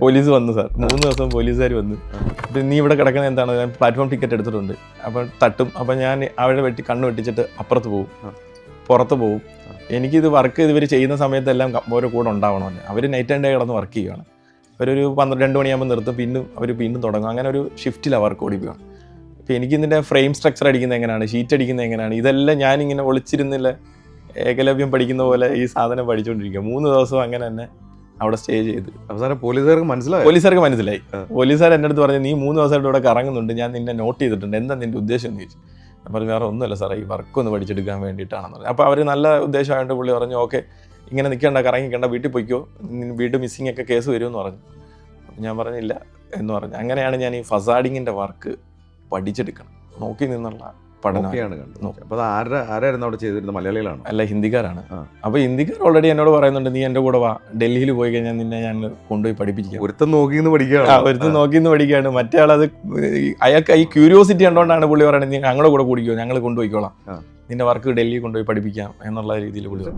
Police വന്നു sir, 3 ദിവസം പോലീസുകാർ വന്നു. അപ്പം നീ ഇവിടെ കിടക്കുന്നത് എന്താണ്, ഞാൻ പ്ലാറ്റ്ഫോം ടിക്കറ്റ് എടുത്തിട്ടുണ്ട്. അപ്പം തട്ടും. അപ്പം ഞാൻ അവിടെ കണ്ണ് വെട്ടിച്ചിട്ട് അപ്പുറത്ത് പോകും, പുറത്ത് പോകും. എനിക്കിത് വർക്ക് ഇവർ ചെയ്യുന്ന സമയത്തെല്ലാം ഓരോ കൂടെ ഉണ്ടാവണമല്ലോ. അവർ നൈറ്റ് ആൻഡ് ഡേ കിടന്ന് വർക്ക് ചെയ്യുകയാണ്. അവരൊരു 2 മണിയാകുമ്പോൾ നിർത്തും, വീണ്ടും തുടങ്ങും. അങ്ങനെ ഒരു ഷിഫ്റ്റിലാണ് വർക്ക് ഓടിക്കുകയാണ്. അപ്പോൾ എനിക്കിതിൻ്റെ ഫ്രെയിം സ്ട്രക്ചർ അടിക്കുന്നത് എങ്ങനെയാണ്, ഷീറ്റ് അടിക്കുന്നത് എങ്ങനെയാണ്, ഇതെല്ലാം ഞാനിങ്ങനെ ഒളിച്ചിരുന്നില്ല ഏകലവ്യം പഠിക്കുന്ന പോലെ ഈ സാധനം പഠിച്ചുകൊണ്ടിരിക്കുക. 3 ദിവസം അങ്ങനെ തന്നെ അവിടെ സ്റ്റേ ചെയ്ത്. അവസാനം പോലീസുകാർക്ക് മനസ്സിലായി. പോലീസുകാർ എൻ്റെ അടുത്ത് പറഞ്ഞു, നീ 3 ദിവസമായിട്ട് ഇവിടെ കറങ്ങുന്നുണ്ട്, ഞാൻ നിന്നെ നോട്ട് ചെയ്തിട്ടുണ്ട്, എന്താ നിൻ്റെ ഉദ്ദേശം എന്ന് ചോദിച്ചു. ഞാൻ പറഞ്ഞു, വേറെ ഒന്നുമല്ല സാറേ, ഈ വർക്ക് ഒന്ന് പഠിച്ചെടുക്കാൻ വേണ്ടിയിട്ടാണെന്ന് പറഞ്ഞു. അപ്പോൾ അവർ നല്ല ഉദ്ദേശമായിട്ട് പുള്ളി പറഞ്ഞു, ഓക്കെ ഇങ്ങനെ നിൽക്കേണ്ട, കറങ്ങിക്കേണ്ട, വീട്ടിൽ പോയിക്കോ, വീട് മിസ്സിംഗ് ഒക്കെ കേസ് വരുമെന്ന് പറഞ്ഞു. അപ്പം ഞാൻ പറഞ്ഞില്ല എന്ന് പറഞ്ഞു. അങ്ങനെയാണ് ഞാൻ ഈ ഫസാഡിങ്ങിൻ്റെ വർക്ക് പഠിച്ചെടുക്കണം, നോക്കി നിന്നുള്ള പഠനമാണ്. അപ്പോൾ ആരായിരുന്നു അവിടെ ചെയ്തിരുന്നത്? മലയാളികളാണ്? അല്ല, ഹിന്ദിക്കാരാണ്. അപ്പോൾ ഹിന്ദിക്കാർ ഓൾറെഡി എന്നോട് പറയുന്നുണ്ട്, നീ എൻ്റെ കൂടെ വാ, ഡൽഹിയിൽ പോയി കഴിഞ്ഞാൽ നിന്നെ ഞാൻ കൊണ്ടുപോയി പഠിപ്പിക്കാം. ഒരുത്തൻ നോക്കിന്ന് പഠിക്കുകയാണ്. മറ്റേ ആളത് അയാൾക്ക് ഈ ക്യൂരിയോസിറ്റി കണ്ടുകൊണ്ടാണ് പുള്ളി പറയുന്നത്, നീ ഞങ്ങളുടെ കൂടെ കൂടിക്കോ, ഞങ്ങൾ കൊണ്ടുപോയിക്കോളാം, നിന്റെ വർക്ക് ഡൽഹി കൊണ്ടുപോയി പഠിപ്പിക്കാം എന്നുള്ള രീതിയിൽ പുള്ളി